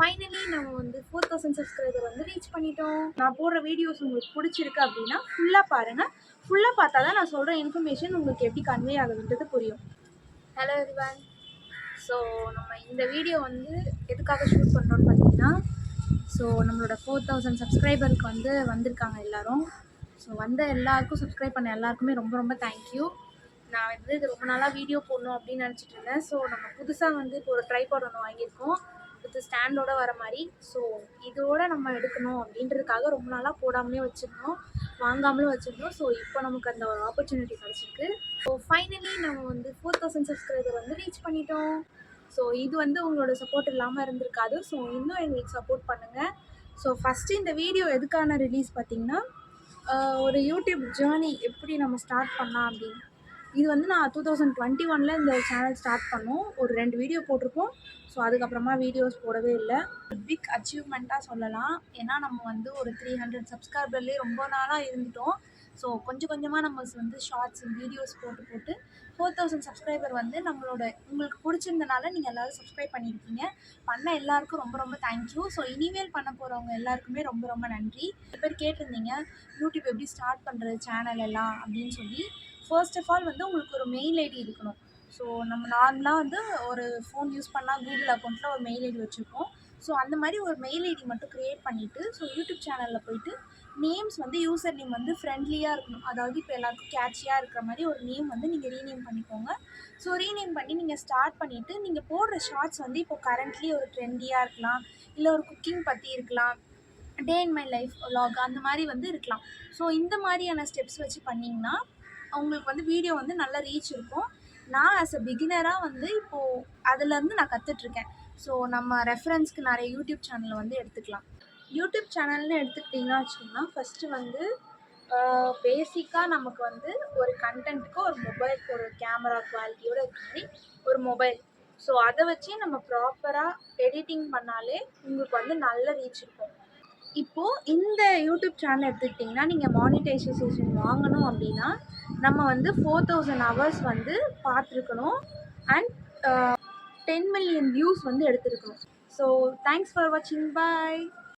Finally நம்ம வந்து 4000 subscriber வந்து ரீச் பண்ணிட்டோம். நான் போடுற வீடியோஸ் உங்களுக்கு பிடிச்சிருக்கு அப்படின்னா ஃபுல்லாக பாருங்கள். ஃபுல்லாக பார்த்தா தான் நான் சொல்கிற இன்ஃபர்மேஷன் உங்களுக்கு எப்படி கன்வே ஆகுதுன்றது புரியும். Hello everyone. ஸோ நம்ம இந்த வீடியோ வந்து எதுக்காக ஷூட் பண்ணுறோன்னு பார்த்தீங்கன்னா, ஸோ நம்மளோட 4000 சப்ஸ்கிரைபருக்கு வந்து வந்திருக்காங்க எல்லோரும். ஸோ வந்த எல்லாருக்கும் சப்ஸ்கிரைப் பண்ண எல்லாருக்குமே ரொம்ப ரொம்ப தேங்க்யூ. நான் வந்து இது ரொம்ப நாளாக வீடியோ போடணும் அப்படின்னு நினச்சிட்டு இருந்தேன். ஸோ நம்ம புதுசாக வந்து இப்போ ஒரு ட்ரைபாட் ஒன்று வாங்கியிருக்கோம் வித் ஸ்டாண்டோட வர மாதிரி. ஸோ இதோட நம்ம எடுக்கணும் அப்படின்றதுக்காக ரொம்ப நாளாக போடாமலே வச்சுருந்தோம், வாங்காமலும் வச்சுருந்தோம். ஸோ இப்போ நமக்கு அந்த ஒரு ஆப்பர்ச்சுனிட்டி கிடச்சிருக்கு. ஸோ ஃபைனலி நம்ம வந்து 4000 சப்ஸ்கிரைபர் வந்து ரீச் பண்ணிட்டோம். ஸோ இது வந்து உங்களோட சப்போர்ட் இல்லாமல் இருந்திருக்காது. ஸோ இன்னும் எங்களுக்கு சப்போர்ட் பண்ணுங்கள். ஸோ ஃபஸ்ட்டு இந்த வீடியோ எதுக்கான ரிலீஸ் பார்த்திங்கன்னா, ஒரு யூடியூப் ஜேர்னி எப்படி நம்ம ஸ்டார்ட் பண்ணலாம் அப்படின்னு. இது வந்து நான் 2021 இந்த சேனல் ஸ்டார்ட் பண்ணோம். ஒரு 2 வீடியோ போட்டிருப்போம். ஸோ அதுக்கப்புறமா வீடியோஸ் போடவே இல்லை. பிக் அச்சீவ்மெண்ட்டாக சொல்லலாம். ஏன்னா நம்ம வந்து ஒரு 300 சப்ஸ்கிரைபர்லேயே ரொம்ப நாளாக இருந்துட்டோம். ஸோ கொஞ்சம் கொஞ்சமாக நம்ம வந்து ஷார்ட்ஸ் வீடியோஸ் போட்டு 4000 சப்ஸ்கிரைபர் வந்து உங்களுக்கு பிடிச்சிருந்தனால நீங்கள் எல்லோரும் சப்ஸ்கிரைப் பண்ணியிருக்கீங்க. பண்ண எல்லாருக்கும் ரொம்ப ரொம்ப தேங்க்யூ. ஸோ இனிமேல் பண்ண போகிறவங்க எல்லாருக்குமே ரொம்ப ரொம்ப நன்றி. நிறைய பேர் கேட்டிருந்தீங்க யூடியூப் எப்படி ஸ்டார்ட் பண்ணுறது சேனல் எல்லாம் அப்படின்னு சொல்லி. ஃபர்ஸ்ட் ஆஃப் ஆல் வந்து உங்களுக்கு ஒரு மெயில் ஐடி இருக்கணும். ஸோ நம்ம நார்மலாக வந்து ஒரு ஃபோன் யூஸ் பண்ணால் கூகுள் அக்கௌண்ட்டில் ஒரு மெயில் ஐடி வச்சுருக்கோம். ஸோ அந்த மாதிரி ஒரு மெயில் ஐடி மட்டும் க்ரியேட் பண்ணிவிட்டு, ஸோ யூடியூப் சேனலில் போய்ட்டு நேம்ஸ் வந்து யூசர் நேம் வந்து ஃப்ரெண்ட்லியாக இருக்கணும். அதாவது இப்போ எல்லாருக்கும் கேட்சியாக இருக்கிற மாதிரி ஒரு நேம் வந்து நீங்கள் ரீநேம் பண்ணிக்கோங்க. ஸோ ரீநேம் பண்ணி நீங்கள் ஸ்டார்ட் பண்ணிவிட்டு, நீங்கள் போடுற ஷார்ட்ஸ் வந்து இப்போ கரண்ட்லி ஒரு ட்ரெண்டியாக இருக்கலாம், இல்லை ஒரு குக்கிங் பற்றி இருக்கலாம், டே இன் மை லைஃப் vlog அந்த மாதிரி வந்து இருக்கலாம். ஸோ இந்த மாதிரியான ஸ்டெப்ஸ் வச்சு பண்ணிங்கன்னா உங்களுக்கு வந்து வீடியோ வந்து நல்ல ரீச் இருக்கும். நான் ஆஸ் அ பிகினராக வந்து இப்போது அதிலேருந்து நான் கற்றுட்ருக்கேன். ஸோ நம்ம ரெஃபரன்ஸ்க்கு நிறைய யூடியூப் சேனலை வந்து எடுத்துக்கலாம். யூடியூப் சேனல்னு எடுத்துக்கிட்டிங்கன்னா வச்சுக்கோங்கன்னா, ஃபஸ்ட்டு வந்து பேசிக்காக நமக்கு வந்து ஒரு கண்டென்ட்டுக்கு ஒரு மொபைல், ஒரு கேமரா குவாலிட்டியோடு இருக்கிற மாதிரி ஒரு மொபைல். ஸோ அதை வச்சு நம்ம ப்ராப்பராக எடிட்டிங் பண்ணாலே உங்களுக்கு வந்து நல்ல ரீச் இருக்கும். இப்போது இந்த யூடியூப் சேனல் எடுத்துக்கிட்டிங்கன்னா, நீங்கள் மானிட்டைசேஷன் வாங்கணும் அப்படின்னா நம்ம வந்து 4000 ஹவர்ஸ் வந்து பார்த்துருக்கணும் அண்ட் 10 மில்லியன் வியூஸ் வந்து எடுத்துருக்கணும். ஸோ தேங்க்ஸ் ஃபார் வாட்சிங். பாய்.